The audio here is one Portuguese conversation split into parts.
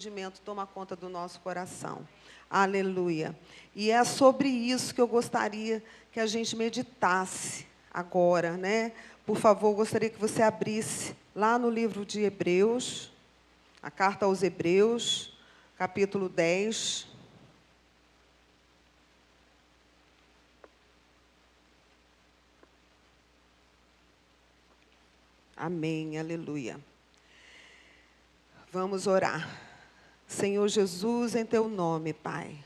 entendimento toma conta do nosso coração. Aleluia. E é sobre isso que eu gostaria que a gente meditasse agora, né? Por favor, gostaria que você abrisse lá no livro de Hebreus, a carta aos Hebreus, capítulo 10. Amém, aleluia. Vamos orar. Senhor Jesus, em Teu nome, Pai,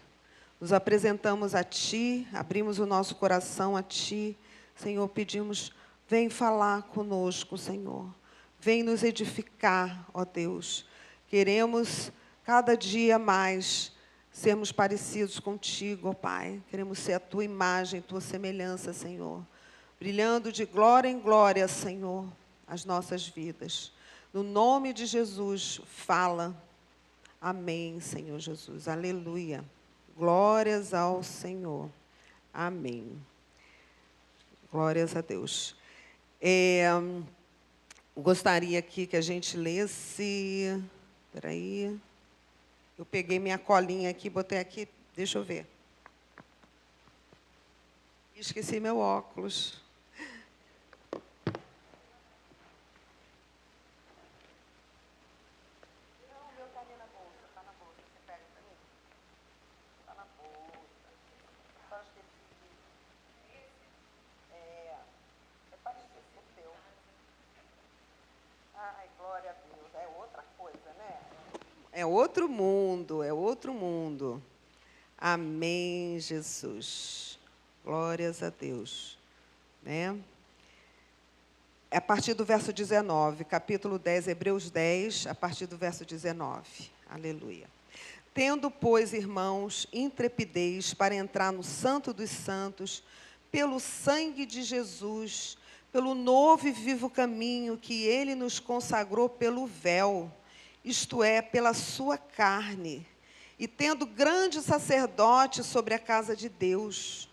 nos apresentamos a Ti, abrimos o nosso coração a Ti. Senhor, pedimos, vem falar conosco, Senhor. Vem nos edificar, ó Deus. Queremos, cada dia mais, sermos parecidos contigo, ó Pai. Queremos ser a Tua imagem, Tua semelhança, Senhor. Brilhando de glória em glória, Senhor, as nossas vidas. No nome de Jesus, fala. Amém, Senhor Jesus. Aleluia. Glórias ao Senhor. Amém. Glórias a Deus. Gostaria aqui que a gente lesse... Espera aí. Eu peguei minha colinha aqui, botei aqui. Deixa eu ver. Esqueci meu óculos. É outro mundo, é outro mundo. Amém, Jesus. Glórias a Deus. Né? É a partir do verso 19, capítulo 10, Hebreus 10, a partir do verso 19. Aleluia. Tendo, pois, irmãos, intrepidez para entrar no Santo dos Santos, pelo sangue de Jesus, pelo novo e vivo caminho que Ele nos consagrou pelo véu, isto é, pela sua carne, e tendo grande sacerdote sobre a casa de Deus,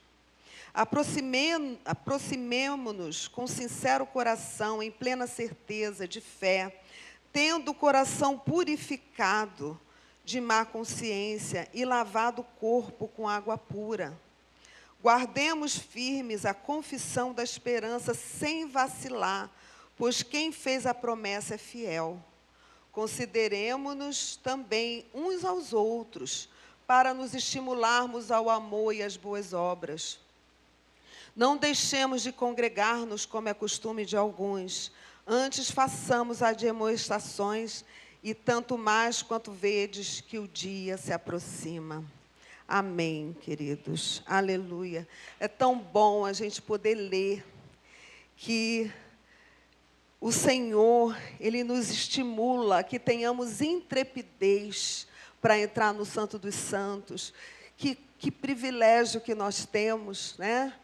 aproximemo-nos com sincero coração, em plena certeza de fé, tendo o coração purificado de má consciência e lavado o corpo com água pura. Guardemos firmes a confissão da esperança sem vacilar, pois quem fez a promessa é fiel. Consideremo-nos também uns aos outros, para nos estimularmos ao amor e às boas obras. Não deixemos de congregar-nos, como é costume de alguns. Antes façamos admoestações, e tanto mais quanto vedes que o dia se aproxima. Amém, queridos. Aleluia. É tão bom a gente poder ler que o Senhor, Ele nos estimula que tenhamos intrepidez para entrar no Santo dos Santos. Que privilégio que nós temos, né?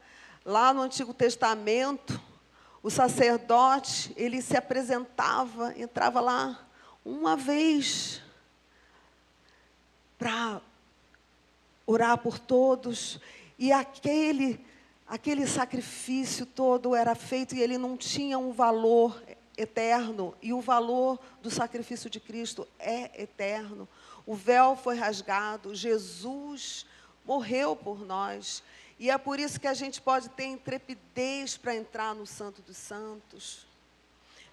Lá no Antigo Testamento, o sacerdote, ele se apresentava, entrava lá uma vez para orar por todos, e aquele sacrifício todo era feito e ele não tinha um valor eterno, e o valor do sacrifício de Cristo é eterno. O véu foi rasgado, Jesus morreu por nós, e é por isso que a gente pode ter intrepidez para entrar no Santo dos Santos.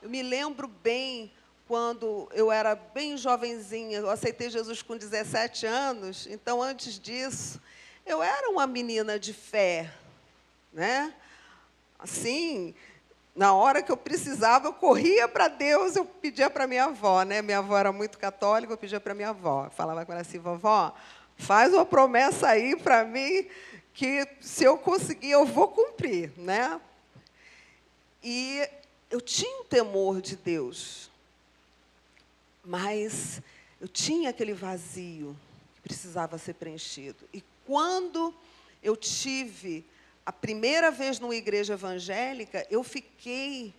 Eu me lembro bem, quando eu era bem jovenzinha, eu aceitei Jesus com 17 anos, então, antes disso, eu era uma menina de fé, né? Assim, na hora que eu precisava, eu corria para Deus, eu pedia para minha avó, né? Minha avó era muito católica, eu pedia para minha avó. Eu falava com ela assim, vovó, faz uma promessa aí para mim, que se eu conseguir, eu vou cumprir, né? E eu tinha um temor de Deus, mas eu tinha aquele vazio que precisava ser preenchido. E quando eu tive a primeira vez numa igreja evangélica, eu fiquei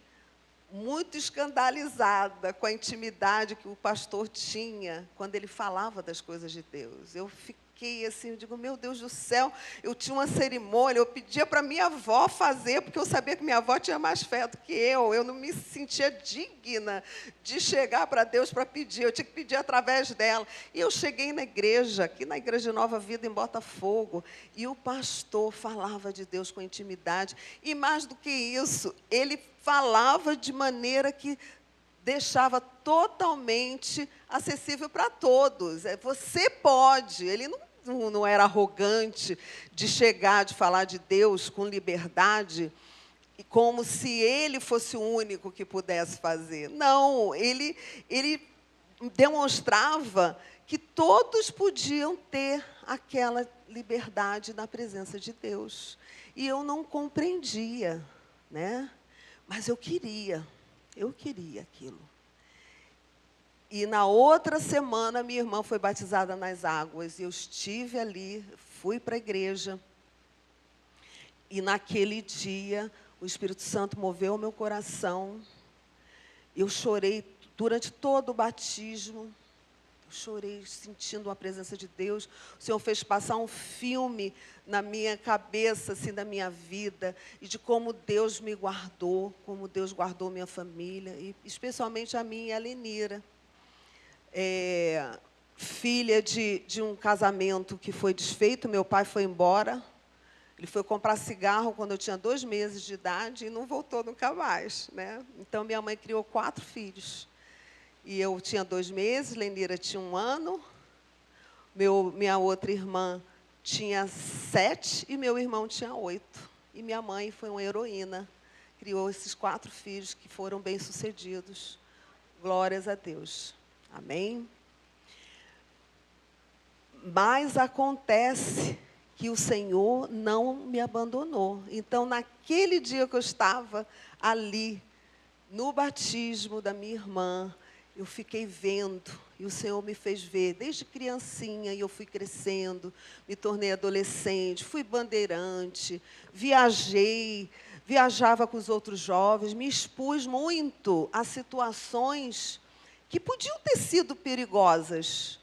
muito escandalizada com a intimidade que o pastor tinha quando ele falava das coisas de Deus. Eu fiquei assim, eu digo, meu Deus do céu, eu tinha uma cerimônia, eu pedia para minha avó fazer, porque eu sabia que minha avó tinha mais fé do que eu não me sentia digna de chegar para Deus para pedir, eu tinha que pedir através dela. E eu cheguei na igreja, aqui na Igreja de Nova Vida, em Botafogo, e o pastor falava de Deus com intimidade, e mais do que isso, ele falava de maneira que deixava totalmente acessível para todos. Você pode. Ele não era arrogante de chegar, de falar de Deus com liberdade, e como se ele fosse o único que pudesse fazer. Não, ele demonstrava que todos podiam ter aquela liberdade na presença de Deus. E eu não compreendia, né? Mas eu queria aquilo. E na outra semana, minha irmã foi batizada nas águas. Eu estive ali, fui para a igreja. E naquele dia, o Espírito Santo moveu o meu coração. Eu chorei durante todo o batismo. Eu chorei sentindo a presença de Deus. O Senhor fez passar um filme na minha cabeça, assim, da minha vida, e de como Deus me guardou, como Deus guardou minha família, e especialmente a mim e a Lenira. Filha de um casamento que foi desfeito, meu pai foi embora, ele foi comprar cigarro quando eu tinha 2 meses de idade e não voltou nunca mais, né? Então, minha mãe criou 4 filhos. E eu tinha 2 meses, Lenira tinha 1 ano, minha outra irmã tinha 7 e meu irmão tinha 8. E minha mãe foi uma heroína, criou esses 4 filhos que foram bem-sucedidos. Glórias a Deus. Amém? Mas acontece que o Senhor não me abandonou. Então, naquele dia que eu estava ali, no batismo da minha irmã, eu fiquei vendo, e o Senhor me fez ver, desde criancinha, e eu fui crescendo, me tornei adolescente, fui bandeirante, viajava com os outros jovens, me expus muito a situações que podiam ter sido perigosas.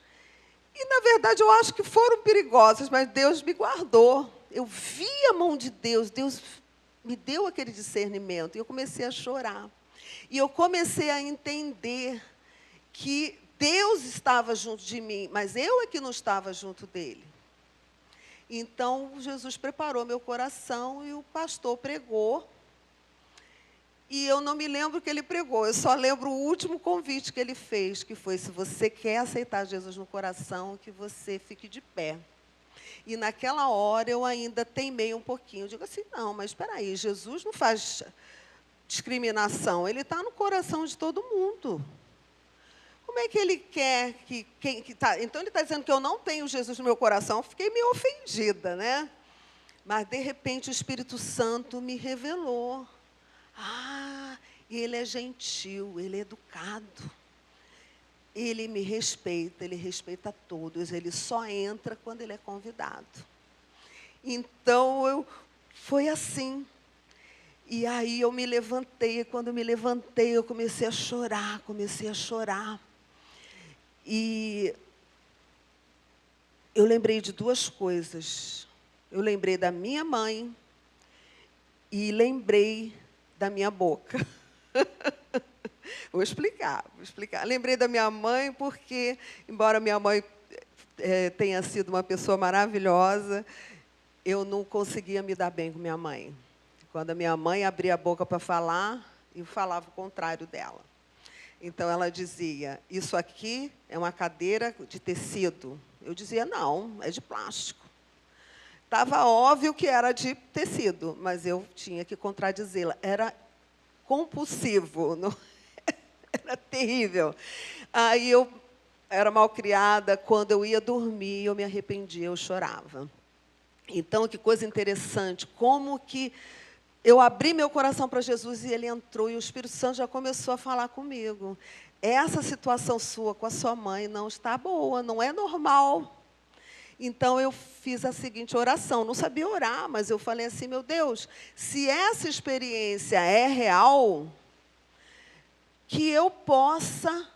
E, na verdade, eu acho que foram perigosas, mas Deus me guardou. Eu vi a mão de Deus, Deus me deu aquele discernimento, e eu comecei a chorar. E eu comecei a entender que Deus estava junto de mim, mas eu é que não estava junto dele. Então, Jesus preparou meu coração e o pastor pregou. E eu não me lembro o que ele pregou, eu só lembro o último convite que ele fez, que foi, se você quer aceitar Jesus no coração, que você fique de pé. E naquela hora eu ainda teimei um pouquinho. Eu digo assim, não, mas espera aí, Jesus não faz discriminação, ele está no coração de todo mundo. Como é que ele quer que... Então, ele está dizendo que eu não tenho Jesus no meu coração. Eu fiquei meio ofendida, né? Mas, de repente, o Espírito Santo me revelou. Ele é gentil, ele é educado. Ele me respeita, ele respeita todos. Ele só entra quando ele é convidado. Então, foi assim. E aí eu me levantei. Quando eu me levantei, eu comecei a chorar, E eu lembrei de 2 coisas. Eu lembrei da minha mãe e lembrei da minha boca. Vou explicar. Lembrei da minha mãe porque, embora minha mãe tenha sido uma pessoa maravilhosa, eu não conseguia me dar bem com minha mãe. Quando a minha mãe abria a boca para falar, eu falava o contrário dela. Então, ela dizia, isso aqui é uma cadeira de tecido. Eu dizia, não, é de plástico. Estava óbvio que era de tecido, mas eu tinha que contradizê-la. Era compulsivo, não? Era terrível. Aí eu era malcriada, quando eu ia dormir, eu me arrependia, eu chorava. Então, que coisa interessante, como que eu abri meu coração para Jesus e ele entrou, e o Espírito Santo já começou a falar comigo. Essa situação sua com a sua mãe não está boa, não é normal. Então, eu fiz a seguinte oração. Não sabia orar, mas eu falei assim, meu Deus, se essa experiência é real, que eu possa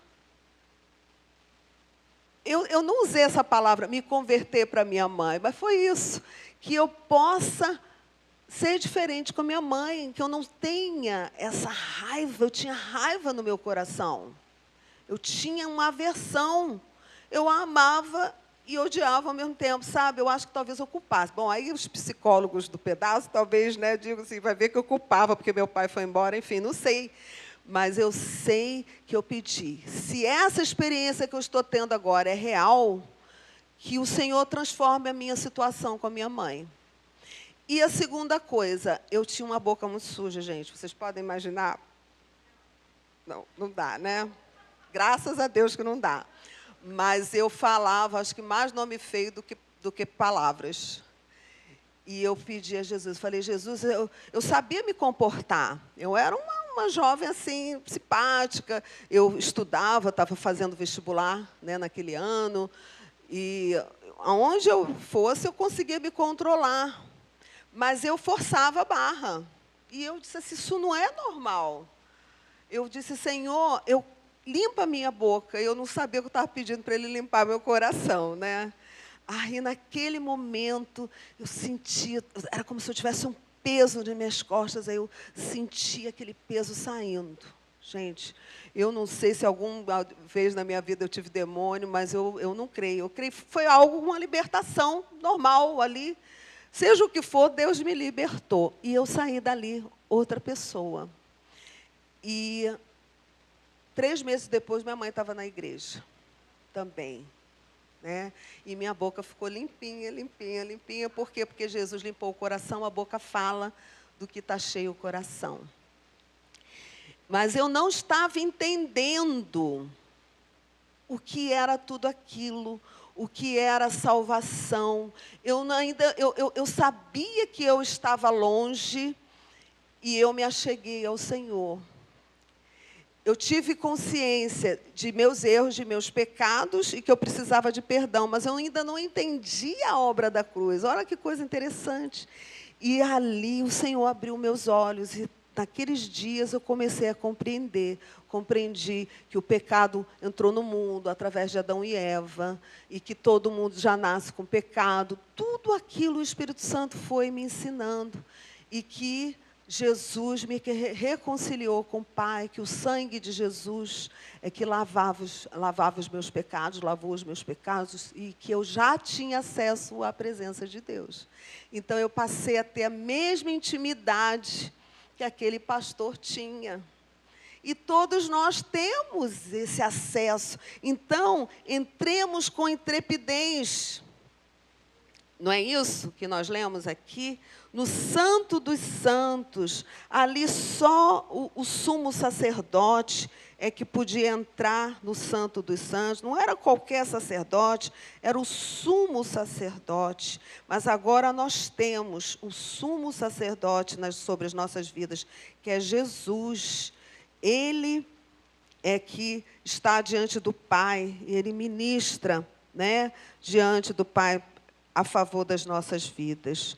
eu não usei essa palavra, me converter para minha mãe, mas foi isso, que eu possa ser diferente com a minha mãe, que eu não tenha essa raiva. Eu tinha raiva no meu coração. Eu tinha uma aversão. Eu a amava e odiava ao mesmo tempo, sabe? Eu acho que talvez eu culpasse. Bom, aí os psicólogos do pedaço, talvez, né, digam assim, vai ver que eu culpava porque meu pai foi embora, enfim, não sei. Mas eu sei que eu pedi. Se essa experiência que eu estou tendo agora é real, que o Senhor transforme a minha situação com a minha mãe. E a segunda coisa, eu tinha uma boca muito suja, gente. Vocês podem imaginar? Não, não dá, né? Graças a Deus que não dá. Mas eu falava, acho que mais nome feio do que palavras. E eu pedi a Jesus, falei, Jesus, eu sabia me comportar. Eu era uma jovem, assim, simpática. Eu estudava, estava fazendo vestibular, né, naquele ano. E aonde eu fosse, eu conseguia me controlar. Mas eu forçava a barra. E eu disse assim, isso não é normal. Eu disse, Senhor, limpa a minha boca. Eu não sabia que eu estava pedindo para Ele limpar meu coração, né? Aí, naquele momento, eu sentia, era como se eu tivesse um peso nas minhas costas, aí eu sentia aquele peso saindo. Gente, eu não sei se alguma vez na minha vida eu tive demônio, mas eu não creio. Eu creio que foi algo, uma libertação normal ali. Seja o que for, Deus me libertou. E eu saí dali outra pessoa. E 3 meses depois, minha mãe estava na igreja também. Né? E minha boca ficou limpinha, limpinha, limpinha. Por quê? Porque Jesus limpou o coração, a boca fala do que está cheio o coração. Mas eu não estava entendendo o que era tudo aquilo, o que era salvação. Eu sabia que eu estava longe e eu me acheguei ao Senhor. Eu tive consciência de meus erros, de meus pecados e que eu precisava de perdão, mas eu ainda não entendia a obra da cruz. Olha que coisa interessante. E ali o Senhor abriu meus olhos e naqueles dias eu comecei a compreender. Compreendi que o pecado entrou no mundo através de Adão e Eva e que todo mundo já nasce com pecado. Tudo aquilo o Espírito Santo foi me ensinando e que Jesus me reconciliou com o Pai, que o sangue de Jesus é que lavava os meus pecados, lavou os meus pecados, e que eu já tinha acesso à presença de Deus. Então, eu passei a ter a mesma intimidade que aquele pastor tinha. E todos nós temos esse acesso. Então, entremos com intrepidez. Não é isso que nós lemos aqui? No Santo dos Santos, ali só o sumo sacerdote é que podia entrar no Santo dos Santos. Não era qualquer sacerdote, era o sumo sacerdote. Mas agora nós temos o sumo sacerdote sobre as nossas vidas, que é Jesus. Ele é que está diante do Pai, Ele ministra, né, diante do Pai a favor das nossas vidas.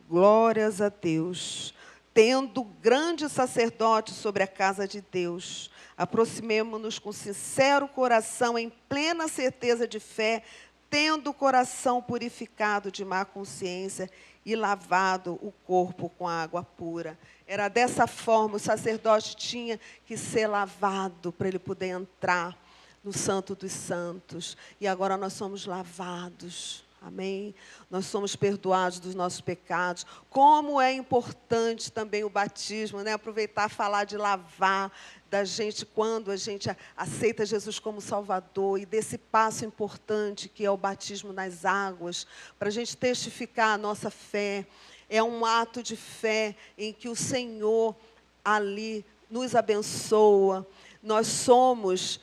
Glórias a Deus. Tendo grande sacerdote sobre a casa de Deus, aproximemo-nos com sincero coração, em plena certeza de fé, tendo o coração purificado de má consciência e lavado o corpo com água pura. Era dessa forma, o sacerdote tinha que ser lavado para ele poder entrar no Santo dos Santos. E agora nós somos lavados. Amém? Nós somos perdoados dos nossos pecados. Como é importante também o batismo, né? Aproveitar e falar de lavar da gente quando a gente aceita Jesus como Salvador e desse passo importante que é o batismo nas águas, para a gente testificar a nossa fé. É um ato de fé em que o Senhor ali nos abençoa. Nós somos...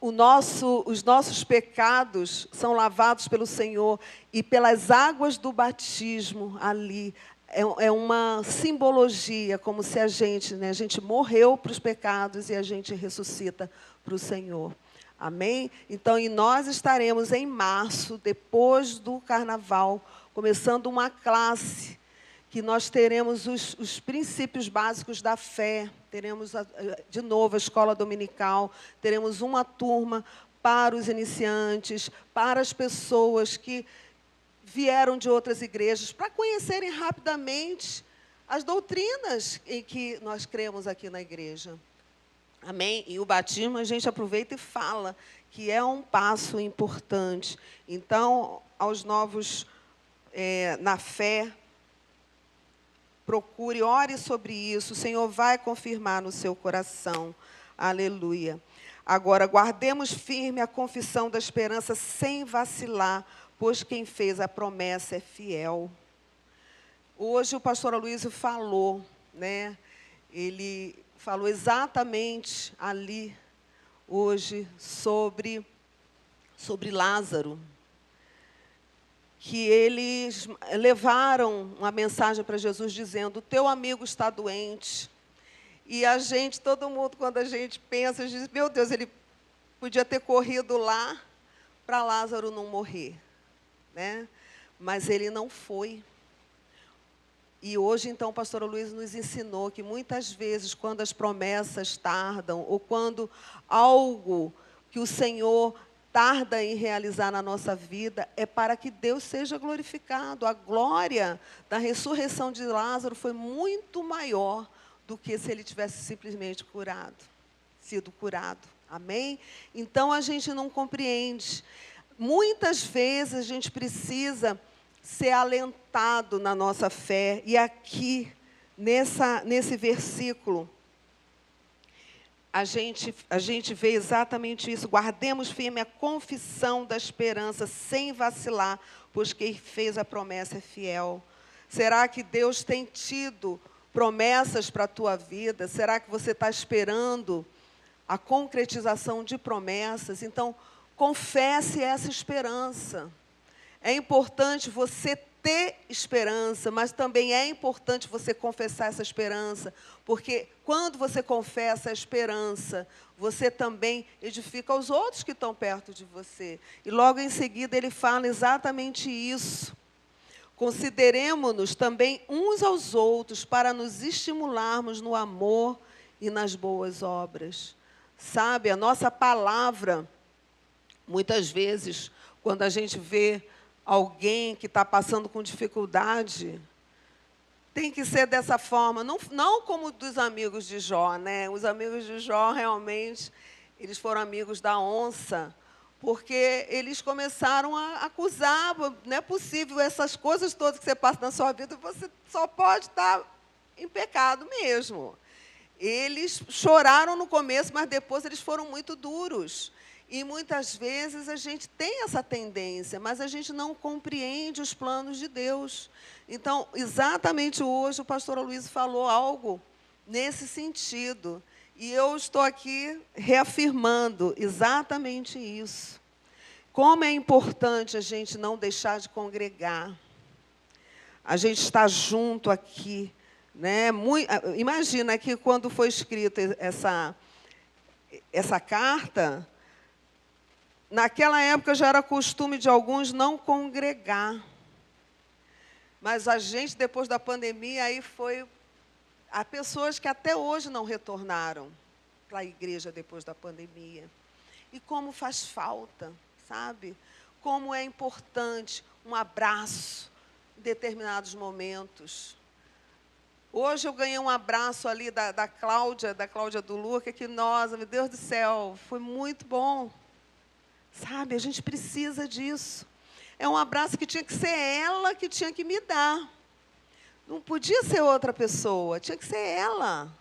os nossos pecados são lavados pelo Senhor e pelas águas do batismo ali. É uma simbologia, como se a gente morreu para os pecados e a gente ressuscita para o Senhor. Amém? Então, e nós estaremos em março, depois do carnaval, começando uma classe que nós teremos os princípios básicos da fé. teremos de novo a escola dominical, teremos uma turma para os iniciantes, para as pessoas que vieram de outras igrejas, para conhecerem rapidamente as doutrinas em que nós cremos aqui na igreja. Amém? E o batismo, a gente aproveita e fala que é um passo importante. Então, aos novos na fé, procure, ore sobre isso. O Senhor vai confirmar no seu coração. Aleluia. Agora, guardemos firme a confissão da esperança sem vacilar, pois quem fez a promessa é fiel. Hoje o pastor Aloysio falou, né? Ele falou exatamente ali, hoje, sobre Lázaro, que eles levaram uma mensagem para Jesus dizendo: teu amigo está doente. E a gente, todo mundo, quando a gente pensa, diz: meu Deus, ele podia ter corrido lá para Lázaro não morrer, né? Mas ele não foi. E hoje, então, o pastor Aloysio nos ensinou que muitas vezes, quando as promessas tardam, ou quando algo que o Senhor tarda em realizar na nossa vida, é para que Deus seja glorificado. A glória da ressurreição de Lázaro foi muito maior do que se ele tivesse simplesmente sido curado. Amém? Então, a gente não compreende. Muitas vezes, a gente precisa ser alentado na nossa fé. E aqui, nesse versículo, a gente vê exatamente isso. Guardemos firme a confissão da esperança, sem vacilar, pois quem fez a promessa é fiel. Será que Deus tem tido promessas para a tua vida? Será que você está esperando a concretização de promessas? Então, confesse essa esperança. É importante você ter esperança, mas também é importante você confessar essa esperança, porque quando você confessa a esperança, você também edifica os outros que estão perto de você. E logo em seguida ele fala exatamente isso. Consideremo-nos também uns aos outros para nos estimularmos no amor e nas boas obras. Sabe, a nossa palavra, muitas vezes, quando a gente vê alguém que está passando com dificuldade, tem que ser dessa forma, não como dos amigos de Jó, né? Os amigos de Jó, realmente, eles foram amigos da onça, porque eles começaram a acusar: não é possível, essas coisas todas que você passa na sua vida, você só pode estar em pecado mesmo. Eles choraram no começo, mas depois eles foram muito duros. E muitas vezes a gente tem essa tendência, mas a gente não compreende os planos de Deus. Então, exatamente hoje, o pastor Aloysio falou algo nesse sentido. E eu estou aqui reafirmando exatamente isso. Como é importante a gente não deixar de congregar. A gente está junto aqui, né? Imagina que quando foi escrita essa carta, naquela época já era costume de alguns não congregar. Mas a gente, depois da pandemia, aí há pessoas que até hoje não retornaram para a igreja depois da pandemia. E como faz falta, sabe? Como é importante um abraço em determinados momentos. Hoje eu ganhei um abraço ali da Cláudia do Luca, que, nossa, meu Deus do céu, foi muito bom. Sabe, a gente precisa disso. É um abraço que tinha que ser ela que tinha que me dar. Não podia ser outra pessoa, tinha que ser ela.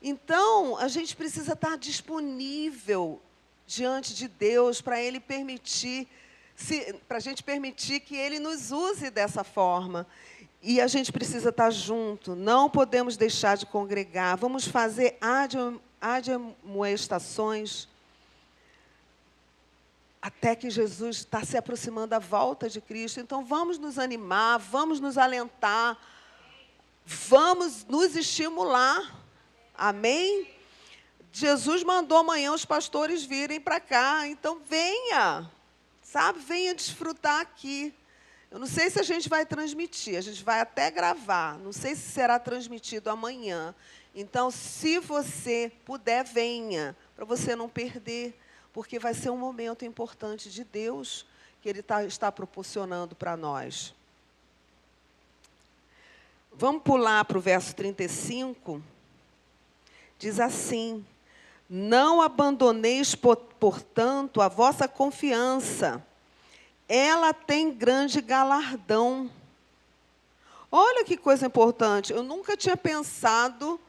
Então, a gente precisa estar disponível diante de Deus para Ele permitir, para a gente permitir que Ele nos use dessa forma. E a gente precisa estar junto, não podemos deixar de congregar. Vamos fazer admoestações até que Jesus está se aproximando da volta de Cristo. Então, vamos nos animar, vamos nos alentar, vamos nos estimular. Amém? Jesus mandou amanhã os pastores virem para cá. Então, venha, sabe? Venha desfrutar aqui. Eu não sei se a gente vai transmitir, a gente vai até gravar. Não sei se será transmitido amanhã. Então, se você puder, venha, para você não perder, porque vai ser um momento importante de Deus que Ele está proporcionando para nós. Vamos pular para o verso 35. Diz assim: não abandoneis, portanto, a vossa confiança. Ela tem grande galardão. Olha que coisa importante. Eu nunca tinha pensado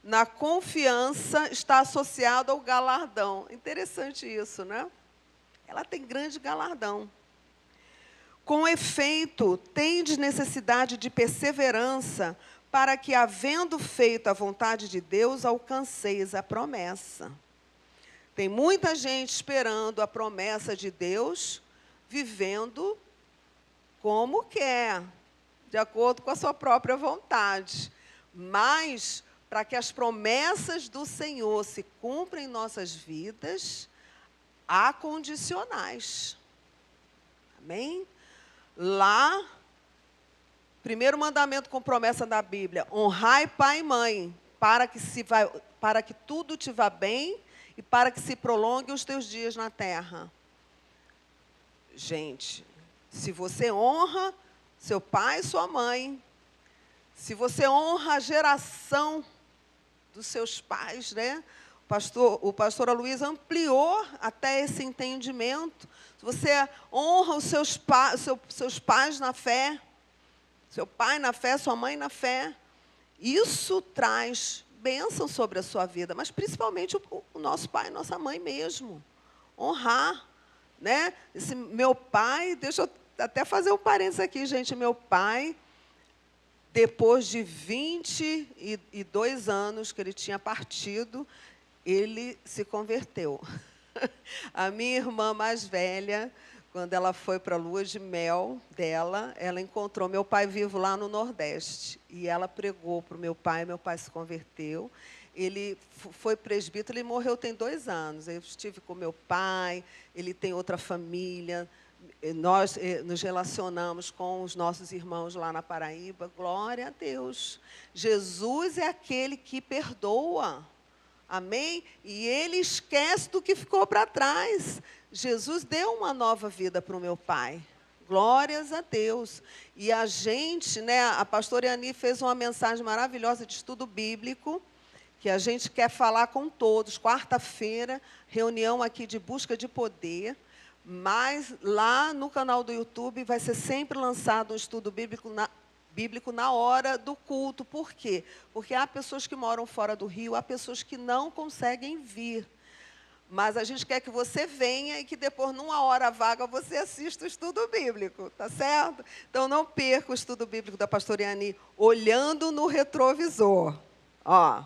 na confiança estar associada ao galardão. Interessante isso, né? Ela tem grande galardão. Com efeito, tendes necessidade de perseverança, para que, havendo feito a vontade de Deus, alcanceis a promessa. Tem muita gente esperando a promessa de Deus, vivendo como quer, de acordo com a sua própria vontade. Mas, para que as promessas do Senhor se cumpram em nossas vidas, há condicionais. Amém? Lá, primeiro mandamento com promessa da Bíblia: honrai pai e mãe, para que tudo te vá bem e para que se prolongue os teus dias na terra. Gente, se você honra seu pai e sua mãe, se você honra a geração dos seus pais, né? O pastor Aloysio ampliou até esse entendimento. Se você honra os seus pais na fé, seu pai na fé, sua mãe na fé, isso traz bênção sobre a sua vida, mas principalmente o nosso pai e nossa mãe mesmo. Honrar, né? Esse meu pai, deixa eu até fazer um parênteses aqui, gente. Meu pai, depois de 22 anos que ele tinha partido, ele se converteu. A minha irmã mais velha, quando ela foi para a lua de mel dela, ela encontrou meu pai vivo lá no Nordeste. E ela pregou para o meu pai se converteu. Ele foi presbítero, ele morreu tem 2 anos. Eu estive com meu pai, ele tem outra família. Nós nos relacionamos com os nossos irmãos lá na Paraíba. Glória a Deus. Jesus é aquele que perdoa. Amém? E Ele esquece do que ficou para trás. Jesus deu uma nova vida para o meu pai. Glórias a Deus. E a gente, né, a pastora Yani fez uma mensagem maravilhosa de estudo bíblico, que a gente quer falar com todos. Quarta-feira, reunião aqui de busca de poder. Mas lá no canal do YouTube vai ser sempre lançado um estudo bíblico na hora do culto. Por quê? Porque há pessoas que moram fora do Rio, há pessoas que não conseguem vir. Mas a gente quer que você venha e que depois, numa hora vaga, você assista o estudo bíblico, tá certo? Então, não perca o estudo bíblico da pastora Yani olhando no retrovisor. Ó,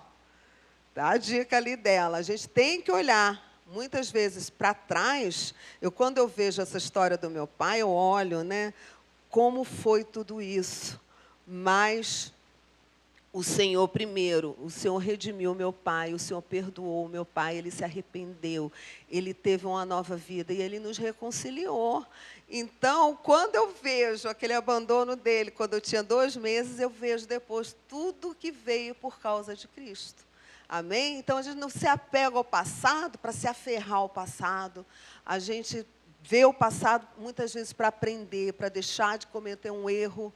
dá a dica ali dela. A gente tem que olhar. Muitas vezes, para trás, quando eu vejo essa história do meu pai, eu olho, né, como foi tudo isso. Mas o Senhor primeiro, o Senhor redimiu meu pai, o Senhor perdoou meu pai, ele se arrependeu, ele teve uma nova vida e ele nos reconciliou. Então, quando eu vejo aquele abandono dele, quando eu tinha 2 meses, eu vejo depois tudo que veio por causa de Cristo. Amém? Então, a gente não se apega ao passado para se aferrar ao passado. A gente vê o passado, muitas vezes, para aprender, para deixar de cometer um erro,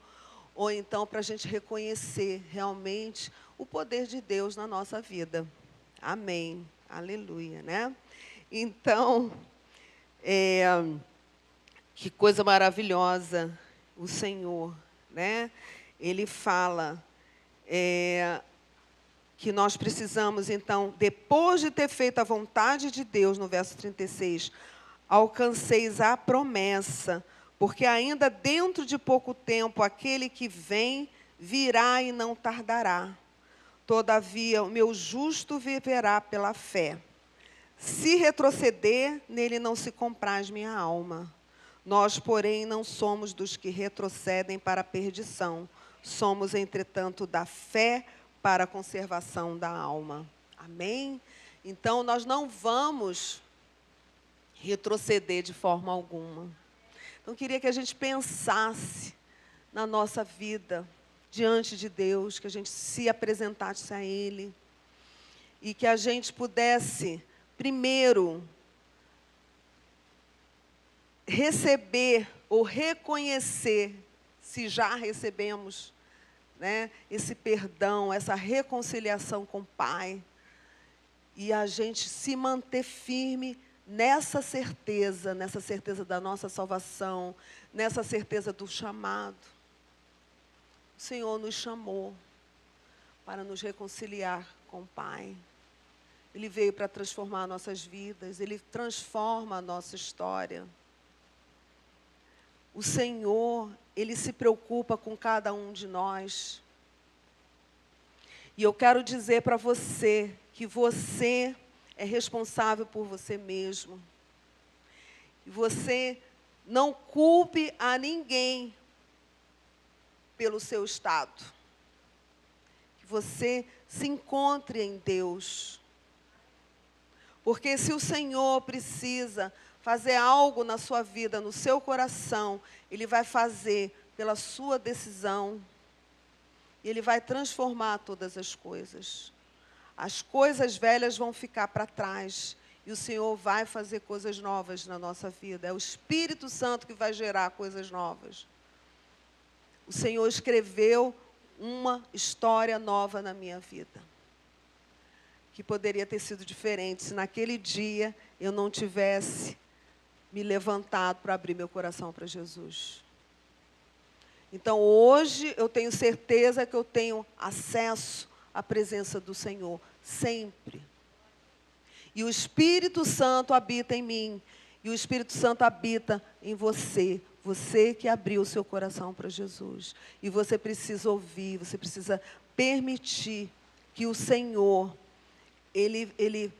ou então para a gente reconhecer realmente o poder de Deus na nossa vida. Amém. Aleluia, né? Então, que coisa maravilhosa o Senhor, né? Ele fala... que nós precisamos, então, depois de ter feito a vontade de Deus, no verso 36, alcanceis a promessa, porque ainda dentro de pouco tempo aquele que vem virá e não tardará. Todavia, o meu justo viverá pela fé. Se retroceder, nele não se compraz minha alma. Nós, porém, não somos dos que retrocedem para a perdição. Somos, entretanto, da fé para a conservação da alma. Amém? Então, nós não vamos retroceder de forma alguma. Então, eu queria que a gente pensasse na nossa vida, diante de Deus, que a gente se apresentasse a Ele, e que a gente pudesse, primeiro, receber ou reconhecer, se já recebemos, né, esse perdão, essa reconciliação com o Pai, e a gente se manter firme nessa certeza da nossa salvação, nessa certeza do chamado. O Senhor nos chamou para nos reconciliar com o Pai. Ele veio para transformar nossas vidas, Ele transforma a nossa história. O Senhor, Ele se preocupa com cada um de nós. E eu quero dizer para você que você é responsável por você mesmo. E você não culpe a ninguém pelo seu estado. Que você se encontre em Deus. Porque se o Senhor precisa fazer algo na sua vida, no seu coração, Ele vai fazer pela sua decisão. E Ele vai transformar todas as coisas. As coisas velhas vão ficar para trás. E o Senhor vai fazer coisas novas na nossa vida. É o Espírito Santo que vai gerar coisas novas. O Senhor escreveu uma história nova na minha vida. Que poderia ter sido diferente se naquele dia eu não tivesse me levantado para abrir meu coração para Jesus. Então, hoje, eu tenho certeza que eu tenho acesso à presença do Senhor, sempre. E o Espírito Santo habita em mim, e o Espírito Santo habita em você. Você que abriu o seu coração para Jesus. E você precisa ouvir, você precisa permitir que o Senhor, Ele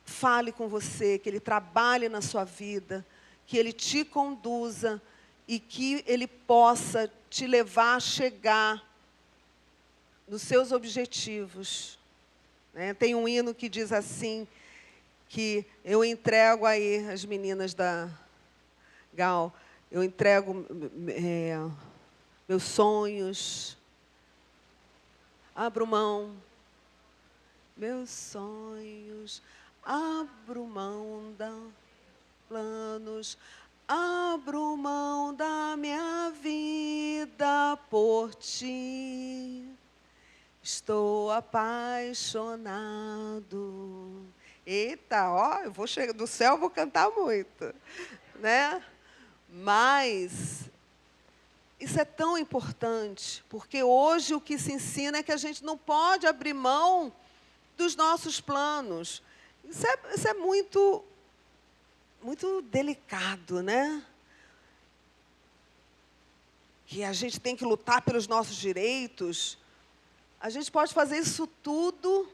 fale com você, que Ele trabalhe na sua vida, que Ele te conduza e que Ele possa te levar a chegar nos seus objetivos. Né? Tem um hino que diz assim, que eu entrego aí as meninas da Gal, eu entrego meus sonhos, abro mão, meus sonhos, abro mão da planos, abro mão da minha vida por ti. Estou apaixonado. Eita, ó, eu vou chegar do céu, eu vou cantar muito, né? Mas isso é tão importante, porque hoje o que se ensina é que a gente não pode abrir mão dos nossos planos. Isso é muito delicado, né? Que a gente tem que lutar pelos nossos direitos. A gente pode fazer isso tudo,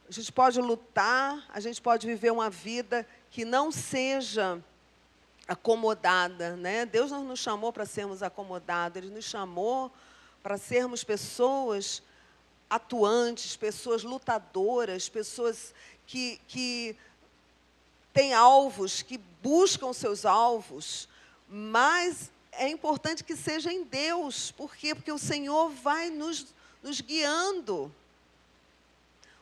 a gente pode lutar, a gente pode viver uma vida que não seja acomodada, né? Deus não nos chamou para sermos acomodados, Ele nos chamou para sermos pessoas atuantes, pessoas lutadoras, pessoas que têm alvos, que buscam seus alvos, mas é importante que seja em Deus. Por quê? Porque o Senhor vai nos guiando.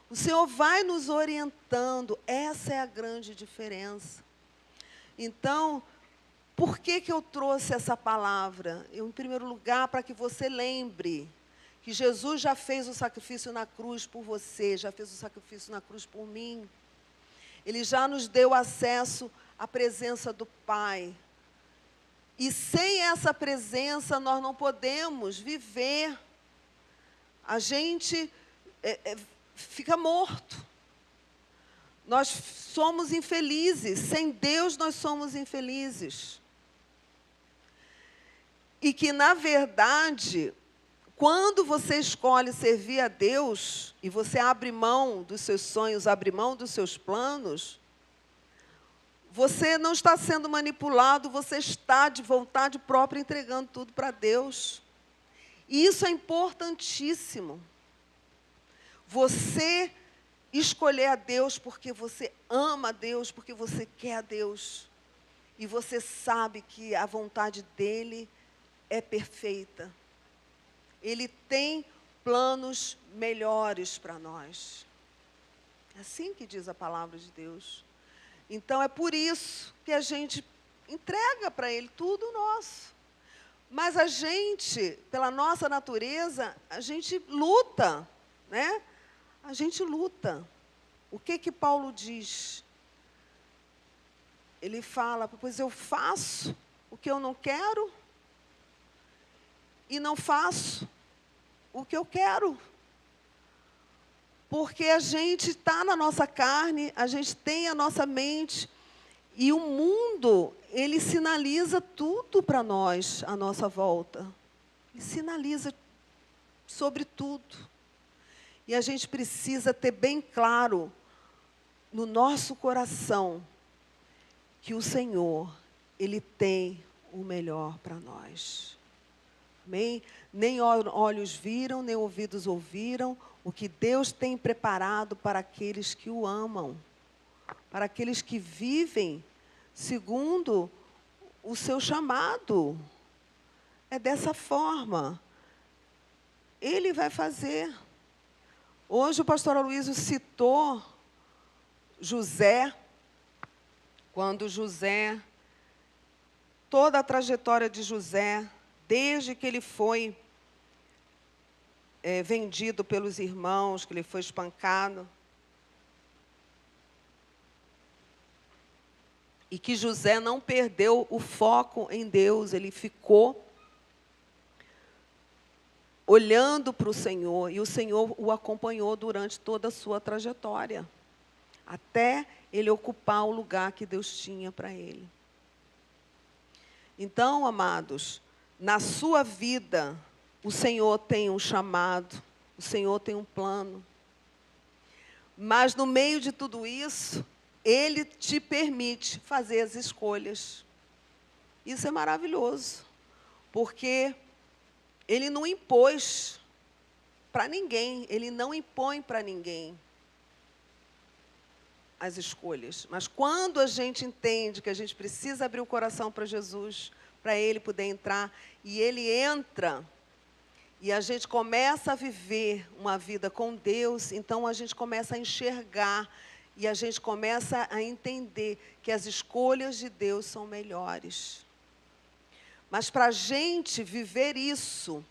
O Senhor vai nos orientando. Essa é a grande diferença. Então, por que eu trouxe essa palavra? Em primeiro lugar, para que você lembre que Jesus já fez o sacrifício na cruz por você, já fez o sacrifício na cruz por mim. Ele já nos deu acesso à presença do Pai. E sem essa presença, nós não podemos viver. A gente fica morto. Nós somos infelizes. Sem Deus, nós somos infelizes. E que, na verdade, quando você escolhe servir a Deus, e você abre mão dos seus sonhos, abre mão dos seus planos, você não está sendo manipulado, você está de vontade própria entregando tudo para Deus. E isso é importantíssimo. Você escolher a Deus porque você ama a Deus, porque você quer a Deus. E você sabe que a vontade dEle é perfeita. Ele tem planos melhores para nós. É assim que diz a palavra de Deus. Então, é por isso que a gente entrega para Ele tudo nosso. Mas a gente, pela nossa natureza, a gente luta, né? A gente luta. O que Paulo diz? Ele fala, pois eu faço o que eu não quero e não faço o que eu quero. Porque a gente está na nossa carne, a gente tem a nossa mente, e o mundo, ele sinaliza tudo para nós, à nossa volta. Ele sinaliza sobre tudo. E a gente precisa ter bem claro, no nosso coração, que o Senhor, Ele tem o melhor para nós. Amém? Nem olhos viram, nem ouvidos ouviram o que Deus tem preparado para aqueles que o amam, para aqueles que vivem segundo o seu chamado. É dessa forma. Ele vai fazer. Hoje o pastor Aloysio citou José, quando José, toda a trajetória de José, desde que ele foi vendido pelos irmãos, que ele foi espancado, e que José não perdeu o foco em Deus, ele ficou olhando para o Senhor, e o Senhor o acompanhou durante toda a sua trajetória, até ele ocupar o lugar que Deus tinha para ele. Então, amados, na sua vida, o Senhor tem um chamado, o Senhor tem um plano. Mas, no meio de tudo isso, Ele te permite fazer as escolhas. Isso é maravilhoso, porque Ele não impôs para ninguém, Ele não impõe para ninguém as escolhas. Mas quando a gente entende que a gente precisa abrir o coração para Jesus, para Ele poder entrar, e Ele entra, e a gente começa a viver uma vida com Deus, então a gente começa a enxergar, e a gente começa a entender que as escolhas de Deus são melhores. Mas para a gente viver isso,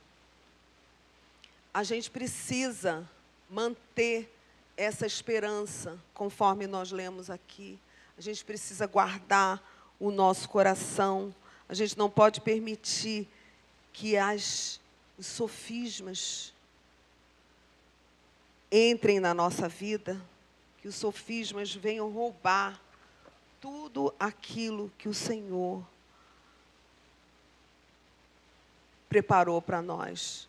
a gente precisa manter essa esperança, conforme nós lemos aqui. A gente precisa guardar o nosso coração. A gente não pode permitir que os sofismas entrem na nossa vida, que os sofismas venham roubar tudo aquilo que o Senhor preparou para nós.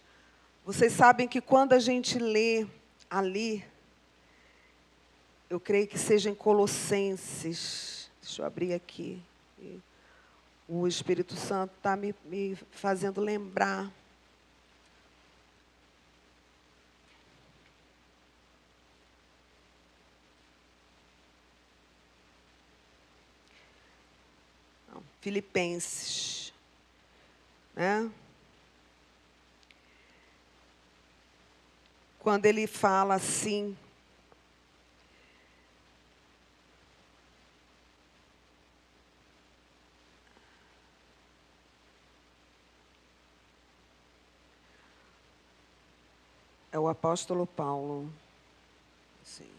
Vocês sabem que quando a gente lê ali, eu creio que seja em Colossenses, deixa eu abrir aqui, o Espírito Santo está me fazendo lembrar. Não, Filipenses, né? Quando ele fala assim, é o apóstolo Paulo. Sim.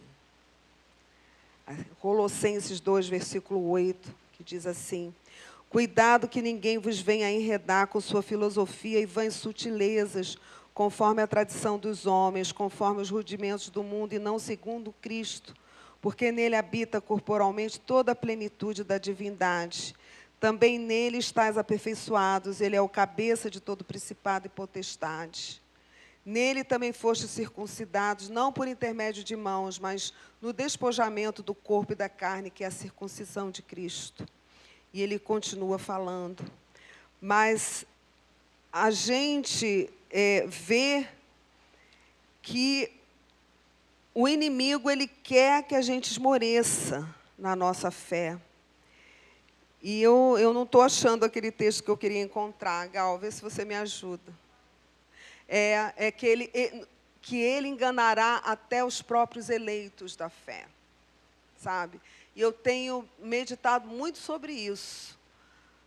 Colossenses 2, versículo 8, que diz assim: cuidado que ninguém vos venha enredar com sua filosofia e vãs sutilezas, conforme a tradição dos homens, conforme os rudimentos do mundo, e não segundo Cristo, porque nele habita corporalmente toda a plenitude da divindade. Também nele estáis aperfeiçoados, ele é o cabeça de todo principado e potestade. Nele também fostes circuncidados, não por intermédio de mãos, mas no despojamento do corpo e da carne, que é a circuncisão de Cristo. E ele continua falando. Mas a gente vê que o inimigo, ele quer que a gente esmoreça na nossa fé. E eu não estou achando aquele texto que eu queria encontrar. Gal, vê se você me ajuda. Que que ele enganará até os próprios eleitos da fé, sabe? E eu tenho meditado muito sobre isso,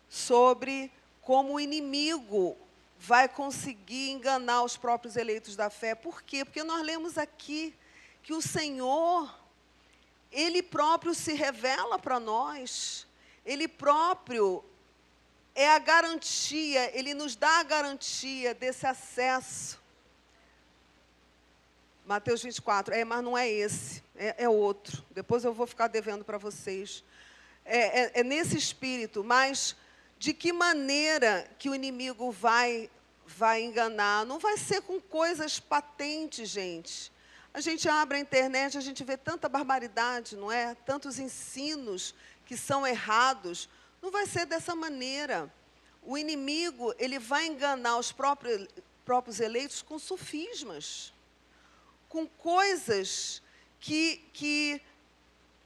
sobre como o inimigo vai conseguir enganar os próprios eleitos da fé. Por quê? Porque nós lemos aqui que o Senhor, Ele próprio se revela para nós, Ele próprio é a garantia, Ele nos dá a garantia desse acesso. Mateus 24, mas não é esse, é outro. Depois eu vou ficar devendo para vocês. É nesse espírito, mas de que maneira que o inimigo vai enganar? Não vai ser com coisas patentes, gente. A gente abre a internet, a gente vê tanta barbaridade, não é? Tantos ensinos que são errados. Não vai ser dessa maneira. O inimigo, ele vai enganar os próprios eleitos com sofismas, com coisas que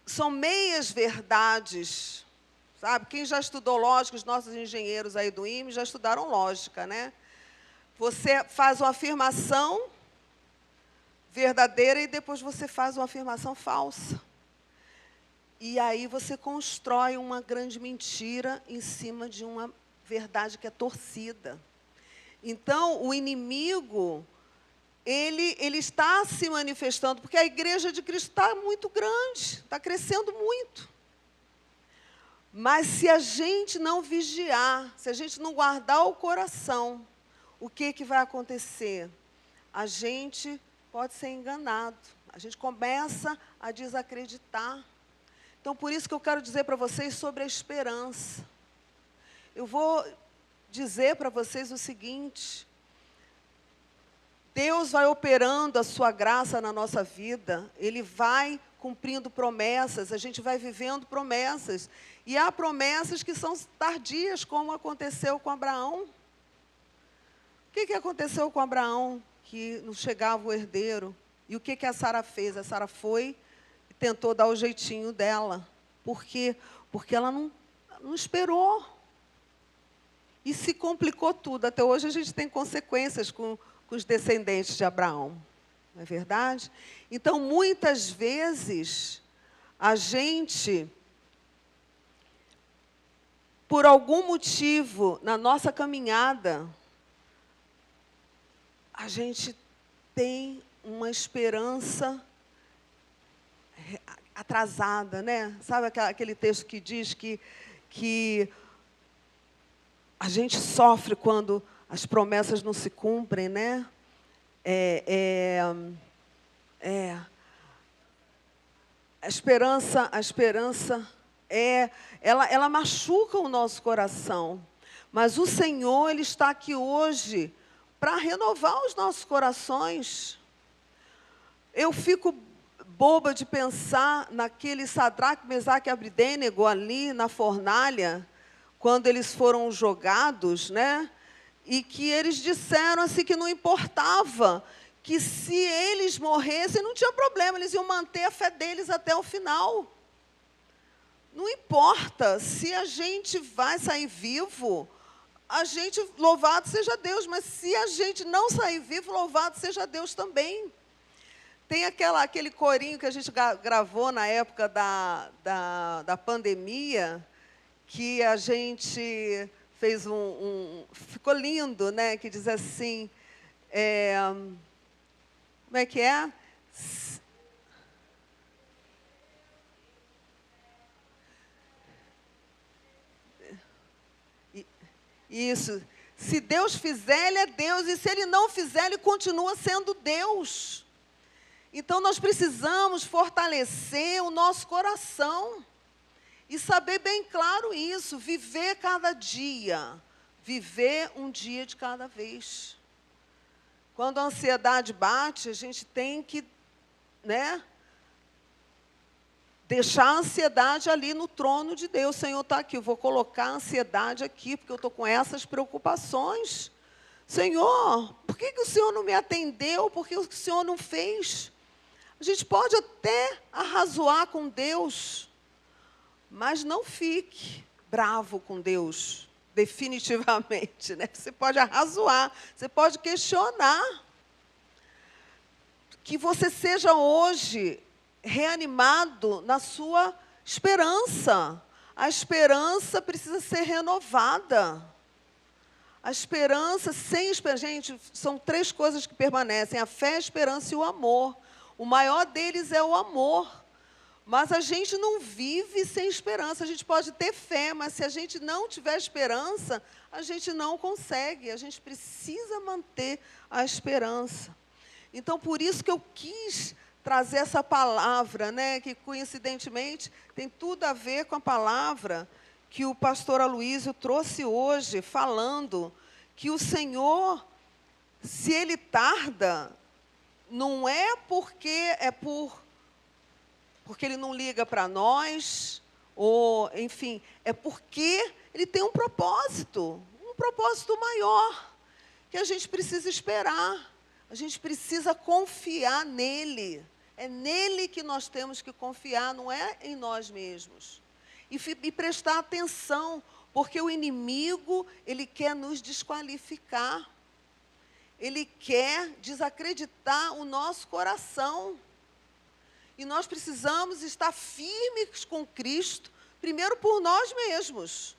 são meias verdades, sabe? Quem já estudou lógica, os nossos engenheiros aí do IME já estudaram lógica, né? Você faz uma afirmação verdadeira e depois você faz uma afirmação falsa. E aí você constrói uma grande mentira em cima de uma verdade que é torcida. Então, o inimigo, ele está se manifestando, porque a igreja de Cristo está muito grande, está crescendo muito. Mas se a gente não vigiar, se a gente não guardar o coração, o que vai acontecer? A gente pode ser enganado, a gente começa a desacreditar. Então, por isso que eu quero dizer para vocês sobre a esperança. Eu vou dizer para vocês o seguinte: Deus vai operando a sua graça na nossa vida, Ele vai cumprindo promessas, a gente vai vivendo promessas. E há promessas que são tardias, como aconteceu com Abraão. O que aconteceu com Abraão, que não chegava o herdeiro? E o que a Sara fez? A Sara foi e tentou dar o jeitinho dela. Por quê? Porque ela não esperou. E se complicou tudo. Até hoje a gente tem consequências com os descendentes de Abraão. Não é verdade? Então, muitas vezes, a gente, por algum motivo, na nossa caminhada, a gente tem uma esperança atrasada, né? Sabe aquele texto que diz que a gente sofre quando as promessas não se cumprem, né? A esperança ela machuca o nosso coração. Mas o Senhor, Ele está aqui hoje para renovar os nossos corações. Eu fico boba de pensar naquele Sadraque, Mesaque e Abidênego ali na fornalha, quando eles foram jogados, né? E que eles disseram assim que não importava, que se eles morressem não tinha problema, eles iam manter a fé deles até o final. Não importa se a gente vai sair vivo, a gente, louvado seja Deus, mas se a gente não sair vivo, louvado seja Deus também. Tem aquele corinho que a gente gravou na época da pandemia, que a gente fez ficou lindo, né? Que diz assim, como é que é? Isso. Se Deus fizer, Ele é Deus. E se Ele não fizer, Ele continua sendo Deus. Então, nós precisamos fortalecer o nosso coração. E saber bem claro isso. Viver cada dia. Viver um dia de cada vez. Quando a ansiedade bate, a gente tem que, né, deixar a ansiedade ali no trono de Deus. O Senhor está aqui, eu vou colocar a ansiedade aqui, porque eu estou com essas preocupações. Senhor, por que o Senhor não me atendeu? Por que o Senhor não fez? A gente pode até arrazoar com Deus, mas não fique bravo com Deus, definitivamente, né? Você pode arrazoar, você pode questionar. que você seja hoje reanimado na sua esperança. A esperança precisa ser renovada. A esperança, sem esperança, gente, são 3 coisas que permanecem: a fé, a esperança e o amor. O maior deles é o amor. Mas a gente não vive sem esperança. A gente pode ter fé, mas se a gente não tiver esperança, a gente não consegue. A gente precisa manter a esperança. Então, por isso que eu quis trazer essa palavra, né, que coincidentemente tem tudo a ver com a palavra que o pastor Aloísio trouxe hoje, falando que o Senhor, se Ele tarda, não é porque Ele não liga para nós, ou, enfim, é porque Ele tem um propósito maior, que a gente precisa esperar, a gente precisa confiar nele. É nele que nós temos que confiar, não é em nós mesmos. E prestar atenção, porque o inimigo, ele quer nos desqualificar. Ele quer desacreditar o nosso coração. E nós precisamos estar firmes com Cristo, primeiro por nós mesmos,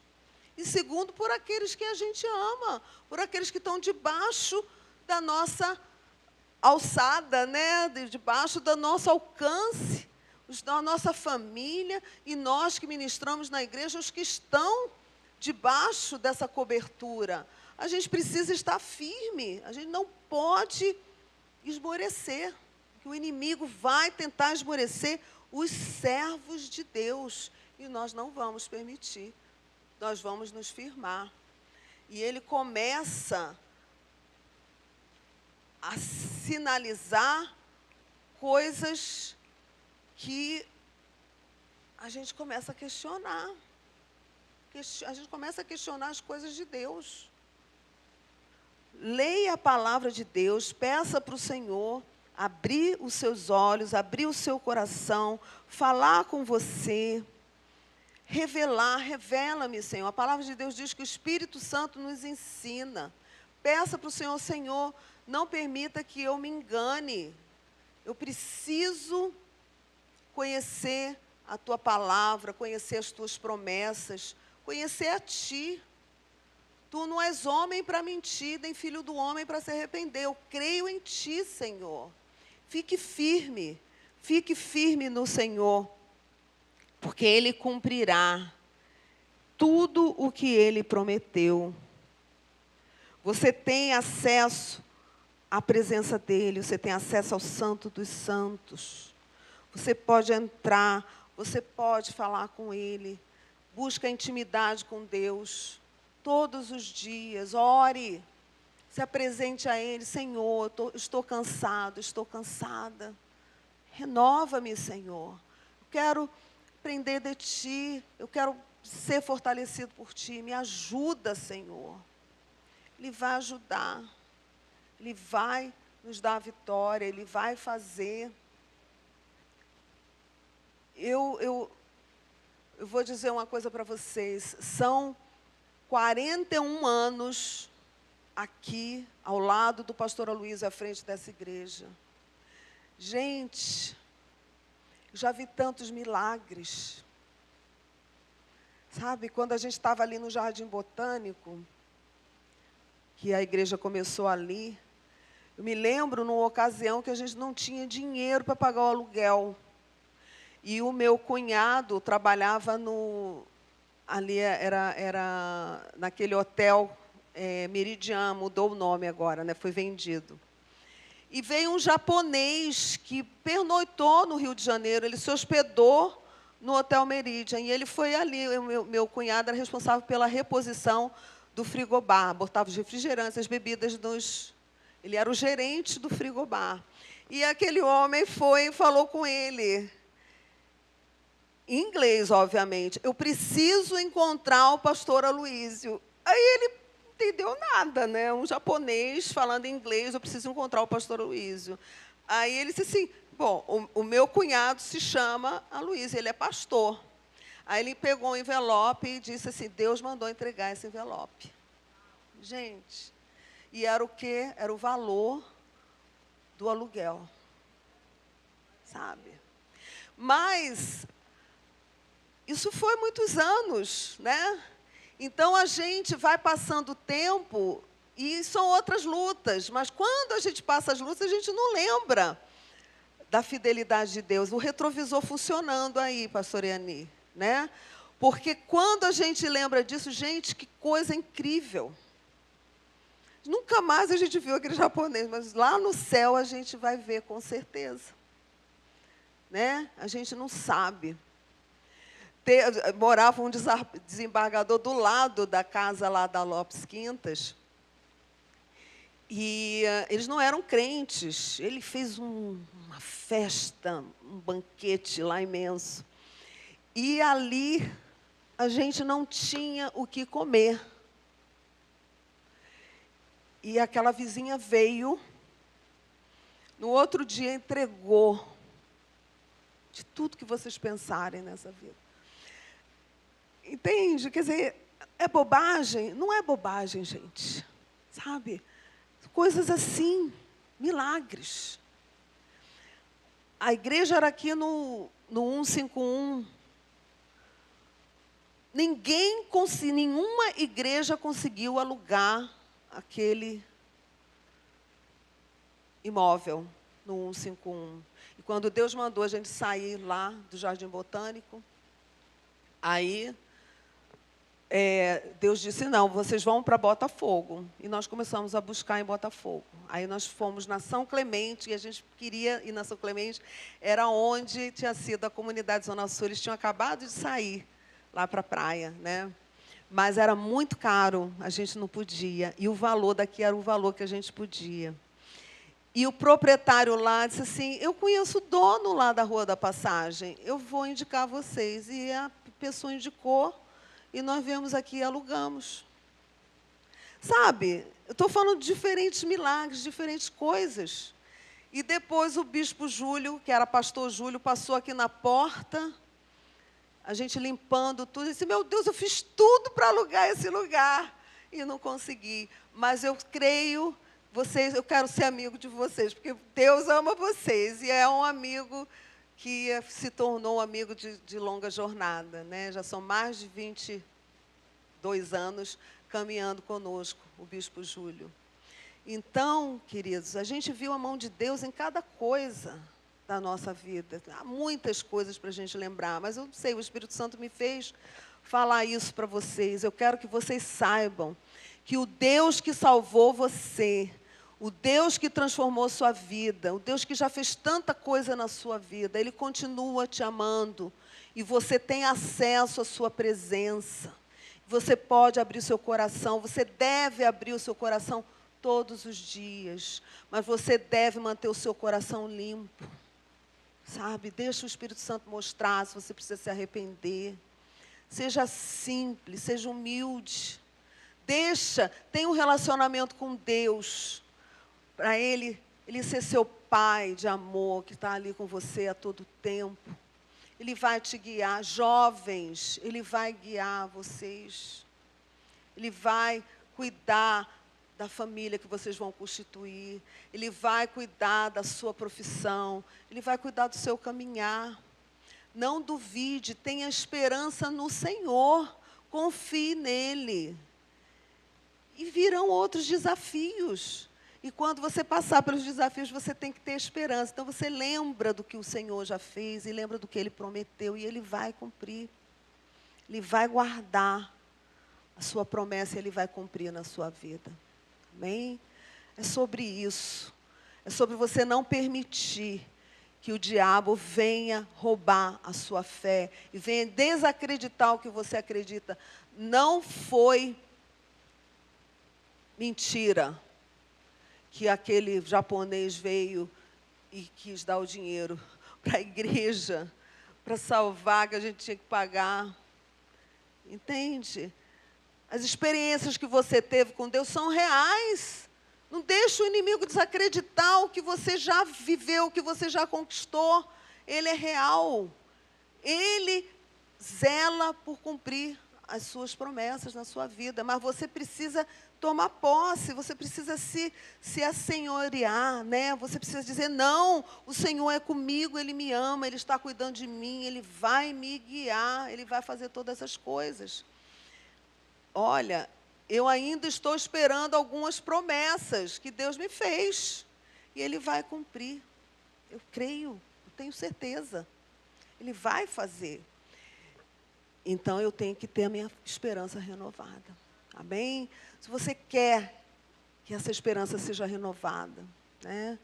e segundo por aqueles que a gente ama, por aqueles que estão debaixo da nossa alçada, né? Debaixo do nosso alcance, da nossa família, e nós que ministramos na igreja, os que estão debaixo dessa cobertura. A gente precisa estar firme, a gente não pode esmorecer, que o inimigo vai tentar esmorecer os servos de Deus, e nós não vamos permitir, nós vamos nos firmar. E ele começa a sinalizar coisas que a gente começa a questionar. A gente começa a questionar as coisas de Deus. Leia a palavra de Deus, peça para o Senhor abrir os seus olhos, abrir o seu coração, falar com você, revela-me, Senhor. A palavra de Deus diz que o Espírito Santo nos ensina. Peça para o Senhor: Senhor, não permita que eu me engane. Eu preciso conhecer a Tua palavra, conhecer as Tuas promessas, conhecer a Ti. Tu não és homem para mentir, nem filho do homem para se arrepender. Eu creio em Ti, Senhor. Fique firme no Senhor, porque Ele cumprirá tudo o que Ele prometeu. Você tem acesso à presença dEle, você tem acesso ao Santo dos Santos. Você pode entrar, você pode falar com Ele. Busca intimidade com Deus todos os dias. Ore, se apresente a Ele: Senhor, estou cansado, estou cansada. Renova-me, Senhor. Eu quero aprender de Ti, eu quero ser fortalecido por Ti. Me ajuda, Senhor. Ele vai ajudar, Ele vai nos dar a vitória, Ele vai fazer. Eu vou dizer uma coisa para vocês: são 41 anos aqui, ao lado do pastor Aloísio, à frente dessa igreja. Gente, já vi tantos milagres. Sabe, quando a gente estava ali no Jardim Botânico, que a igreja começou ali, eu me lembro numa ocasião que a gente não tinha dinheiro para pagar o aluguel. E o meu cunhado trabalhava ali era naquele hotel Meridian, mudou o nome agora, né? Foi vendido. E veio um japonês que pernoitou no Rio de Janeiro, ele se hospedou no Hotel Meridian, e ele foi ali, meu cunhado era responsável pela reposição do frigobar, botava os refrigerantes, as bebidas ele era o gerente do frigobar. E aquele homem foi e falou com ele, em inglês, obviamente: eu preciso encontrar o pastor Aloísio. Aí ele não entendeu nada, né? Um japonês falando inglês: eu preciso encontrar o pastor Aloísio. Aí ele disse assim: bom, o meu cunhado se chama Aloísio, ele é pastor. Aí ele pegou um envelope e disse assim: Deus mandou entregar esse envelope. Gente, e era o quê? Era o valor do aluguel. sabe? Mas isso foi muitos anos, né? Então, a gente vai passando o tempo e são outras lutas. Mas, quando a gente passa as lutas, a gente não lembra da fidelidade de Deus. O retrovisor funcionando aí, pastor Iani, né? Porque quando a gente lembra disso, gente, que coisa incrível. Nunca mais a gente viu aquele japonês, mas lá no céu a gente vai ver com certeza. Né? A gente não sabe. Morava um desembargador do lado da casa lá da Lopes Quintas. E eles não eram crentes. Ele fez uma festa, um banquete lá imenso. E ali a gente não tinha o que comer. E aquela vizinha veio, no outro dia entregou de tudo que vocês pensarem nessa vida. Entende? Quer dizer, é bobagem? Não é bobagem, gente. Sabe? Coisas assim, milagres. A igreja era aqui no 151. Nenhuma igreja conseguiu alugar aquele imóvel no 151. E quando Deus mandou a gente sair lá do Jardim Botânico, aí Deus disse, não, vocês vão para Botafogo. E nós começamos a buscar em Botafogo. Aí nós fomos na São Clemente, e a gente queria ir na São Clemente, era onde tinha sido a comunidade Zona Sul, eles tinham acabado de sair lá para a praia, né? Mas era muito caro, a gente não podia. E o valor daqui era o valor que a gente podia. E o proprietário lá disse assim, eu conheço o dono lá da Rua da Passagem, eu vou indicar vocês. E a pessoa indicou, e nós viemos aqui e alugamos. Sabe, eu estou falando de diferentes milagres, diferentes coisas. E depois o bispo Júlio, que era pastor Júlio, passou aqui na porta, a gente limpando tudo, e disse, meu Deus, eu fiz tudo para alugar esse lugar. E não consegui. Mas eu creio, vocês, eu quero ser amigo de vocês, porque Deus ama vocês, e é um amigo que se tornou um amigo de longa jornada, né? Já são mais de 22 anos caminhando conosco, o bispo Júlio. Então, queridos, a gente viu a mão de Deus em cada coisa da nossa vida. Há muitas coisas para a gente lembrar, mas eu não sei, o Espírito Santo me fez falar isso para vocês. Eu quero que vocês saibam que o Deus que salvou você, o Deus que transformou sua vida, o Deus que já fez tanta coisa na sua vida, Ele continua te amando e você tem acesso à sua presença. Você pode abrir seu coração, você deve abrir o seu coração todos os dias, mas você deve manter o seu coração limpo, sabe? Deixa o Espírito Santo mostrar se você precisa se arrepender. Seja simples, seja humilde. Tenha um relacionamento com Deus, para Ele ser seu Pai de amor, que está ali com você a todo tempo. Ele vai te guiar. Jovens, Ele vai guiar vocês. Ele vai cuidar da família que vocês vão constituir. Ele vai cuidar da sua profissão. Ele vai cuidar do seu caminhar. Não duvide, tenha esperança no Senhor. Confie nele. E virão outros desafios. E quando você passar pelos desafios, você tem que ter esperança. Então, você lembra do que o Senhor já fez, e lembra do que Ele prometeu, e Ele vai cumprir. Ele vai guardar a sua promessa, e Ele vai cumprir na sua vida. Amém? É sobre isso. É sobre você não permitir que o diabo venha roubar a sua fé, e venha desacreditar o que você acredita. Não foi mentira que aquele japonês veio e quis dar o dinheiro para a igreja, para salvar, que a gente tinha que pagar. Entende? As experiências que você teve com Deus são reais. Não deixe o inimigo desacreditar o que você já viveu, o que você já conquistou. Ele é real. Ele zela por cumprir as suas promessas na sua vida, mas você precisa tomar posse, você precisa se assenhorear, né? Você precisa dizer, não, o Senhor é comigo, Ele me ama, Ele está cuidando de mim, Ele vai me guiar, Ele vai fazer todas essas coisas. Olha, eu ainda estou esperando algumas promessas que Deus me fez, e Ele vai cumprir. Eu creio, eu tenho certeza. Ele vai fazer. Então, eu tenho que ter a minha esperança renovada. Amém? Se você quer que essa esperança seja renovada, né?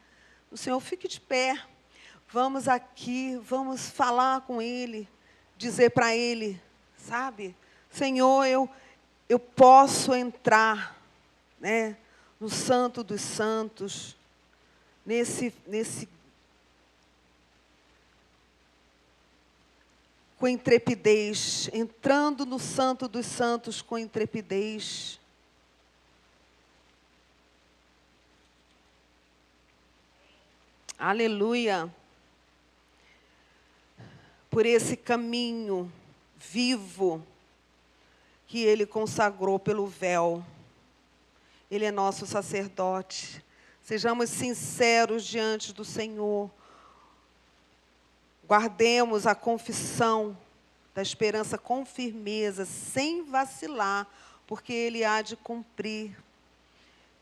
O Senhor, fique de pé. Vamos aqui, vamos falar com Ele, dizer para Ele, sabe? Senhor, eu posso entrar, né, no Santo dos Santos, com intrepidez, entrando no Santo dos Santos com intrepidez. Aleluia. Por esse caminho vivo que Ele consagrou pelo véu. Ele é nosso sacerdote. Sejamos sinceros diante do Senhor. Guardemos a confissão da esperança com firmeza, sem vacilar, porque Ele há de cumprir.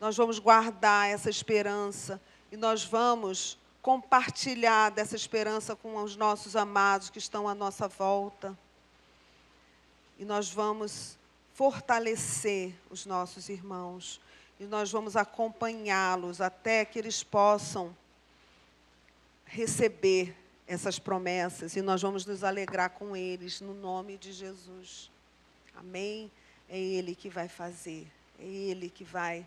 Nós vamos guardar essa esperança e nós vamos compartilhar dessa esperança com os nossos amados que estão à nossa volta. E nós vamos fortalecer os nossos irmãos. E nós vamos acompanhá-los até que eles possam receber essas promessas. E nós vamos nos alegrar com eles, no nome de Jesus. Amém? É Ele que vai fazer. É Ele que vai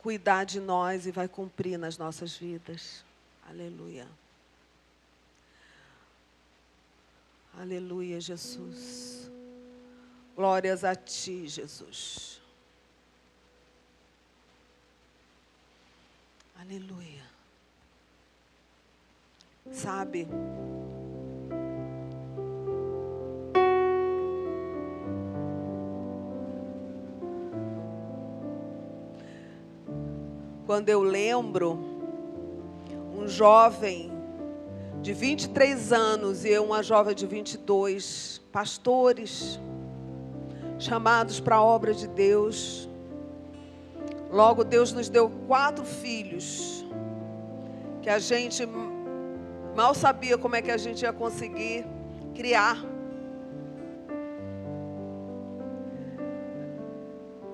cuidar de nós e vai cumprir nas nossas vidas. Aleluia. Aleluia, Jesus. Glórias a Ti, Jesus. Aleluia. Sabe, quando eu lembro um jovem de 23 anos e uma jovem de 22, pastores, chamados para a obra de Deus. Logo, Deus nos deu 4 filhos, que a gente mal sabia como é que a gente ia conseguir criar.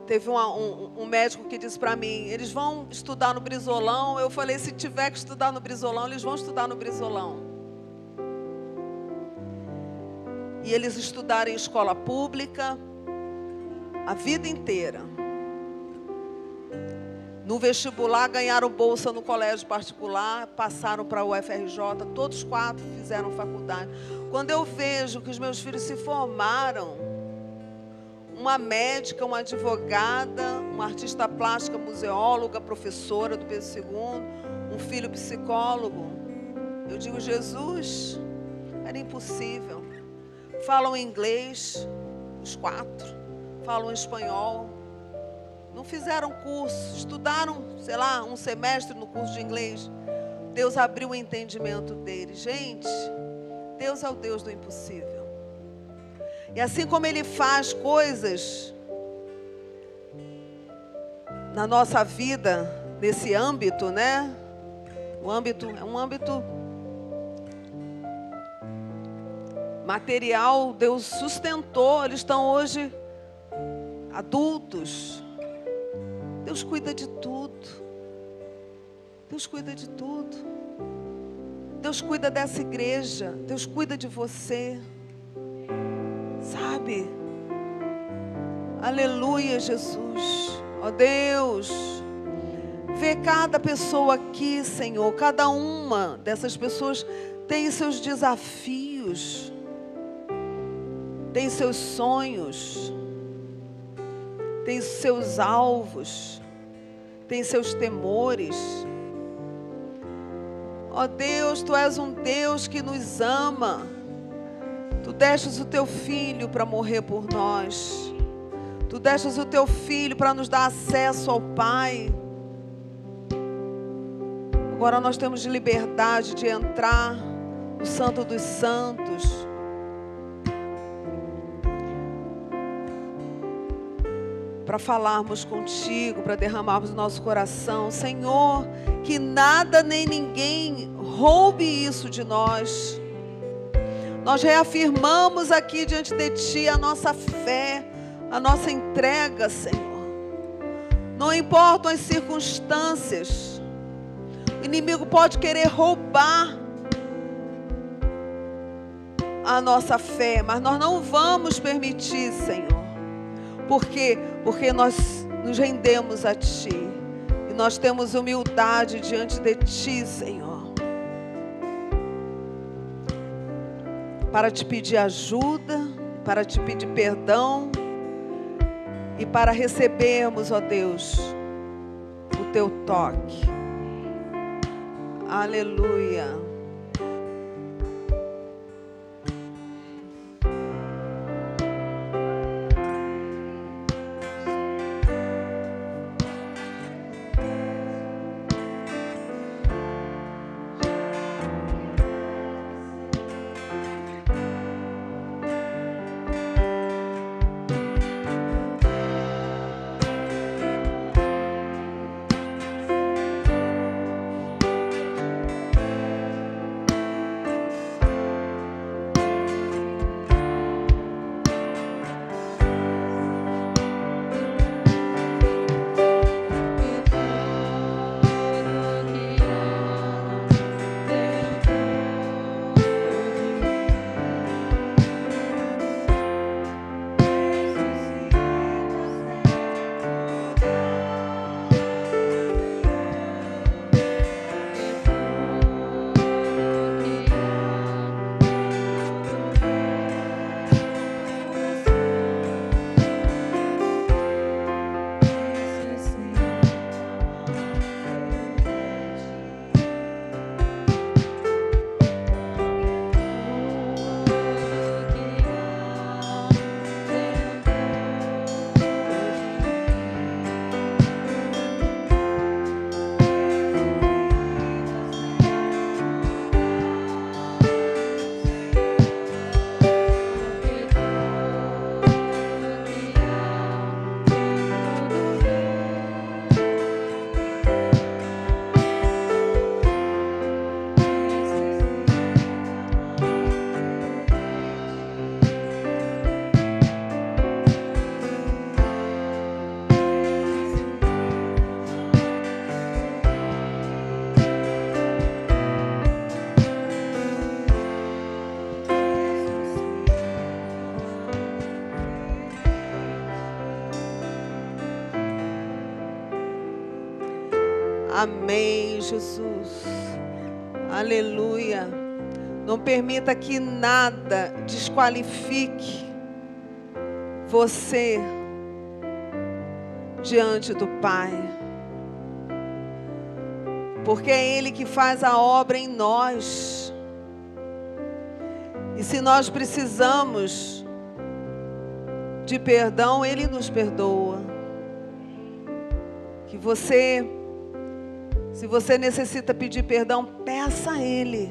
Teve um médico que disse para mim, eles vão estudar no Brizolão. Eu falei, se tiver que estudar no Brizolão, eles vão estudar no Brizolão. E eles estudaram em escola pública a vida inteira. No vestibular, ganharam bolsa no colégio particular, passaram para o UFRJ, todos 4 fizeram faculdade. Quando eu vejo que os meus filhos se formaram, uma médica, uma advogada, uma artista plástica, museóloga, professora do Pedro II, um filho psicólogo, eu digo, Jesus, era impossível. Falam inglês, os 4, falam espanhol. Não fizeram curso, estudaram, sei lá, um semestre no curso de inglês. Deus abriu o entendimento deles. Gente, Deus é o Deus do impossível. E assim como Ele faz coisas na nossa vida, nesse âmbito, né? O âmbito é um âmbito material, Deus sustentou, eles estão hoje adultos. Deus cuida de tudo. Deus cuida de tudo. Deus cuida dessa igreja. Deus cuida de você. Sabe? Aleluia, Jesus. Ó Deus. Vê cada pessoa aqui, Senhor. Cada uma dessas pessoas tem seus desafios. Tem seus sonhos. Tem seus alvos. Tem seus temores. Ó Deus, Tu és um Deus que nos ama. Tu Tu destes o teu filho para morrer por nós. Tu destes o teu filho para nos dar acesso ao Pai. Agora nós temos liberdade de entrar no Santo dos Santos. Para falarmos contigo, para derramarmos o nosso coração. Senhor, que nada nem ninguém roube isso de nós. Nós reafirmamos aqui diante de Ti a nossa fé, a nossa entrega, Senhor. Não importam as circunstâncias, o inimigo pode querer roubar a nossa fé, mas nós não vamos permitir, Senhor. Por quê? Porque nós nos rendemos a Ti. E nós temos humildade diante de Ti, Senhor. Para Te pedir ajuda, para Te pedir perdão. E para recebermos, ó Deus, o Teu toque. Aleluia. Amém, Jesus. Aleluia. Não permita que nada desqualifique você diante do Pai. Porque é Ele que faz a obra em nós. E se nós precisamos de perdão, Ele nos perdoa. Que você... Se você necessita pedir perdão, peça a Ele.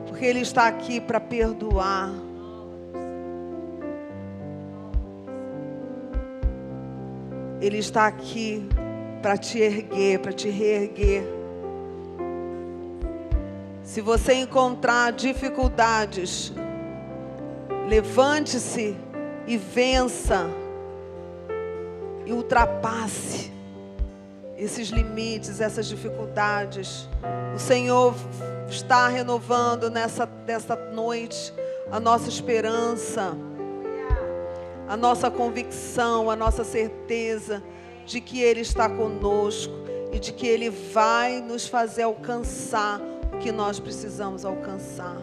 Porque Ele está aqui para perdoar. Ele está aqui para te erguer, para te reerguer. Se você encontrar dificuldades, levante-se e vença. E ultrapasse esses limites, essas dificuldades. O Senhor está renovando nessa noite a nossa esperança, a nossa convicção, a nossa certeza de que Ele está conosco e de que Ele vai nos fazer alcançar o que nós precisamos alcançar.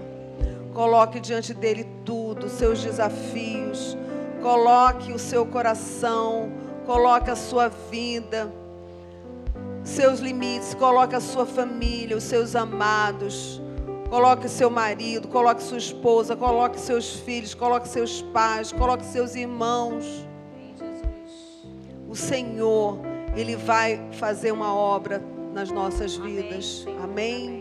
Coloque diante dEle tudo, os seus desafios, coloque o seu coração, coloque a sua vida, seus limites, coloque a sua família, os seus amados, Coloque seu marido, coloque sua esposa, coloque seus filhos, coloque seus pais, coloque seus irmãos. O Senhor, Ele vai fazer uma obra nas nossas vidas. Amém?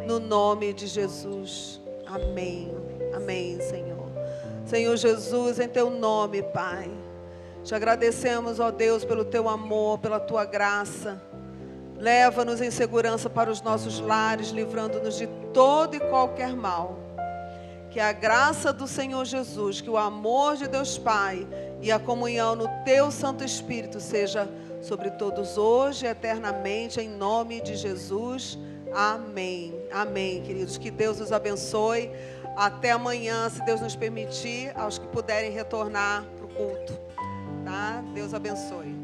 No nome de Jesus. Amém. Amém, Senhor. Senhor Jesus, em Teu nome, Pai. Te agradecemos, ó Deus, pelo Teu amor, pela Tua graça. Leva-nos em segurança para os nossos lares, livrando-nos de todo e qualquer mal. Que a graça do Senhor Jesus, que o amor de Deus Pai e a comunhão no Teu Santo Espírito seja sobre todos hoje e eternamente, em nome de Jesus. Amém. Amém, queridos. Que Deus os abençoe. Até amanhã, se Deus nos permitir, aos que puderem retornar para o culto. Tá? Deus abençoe.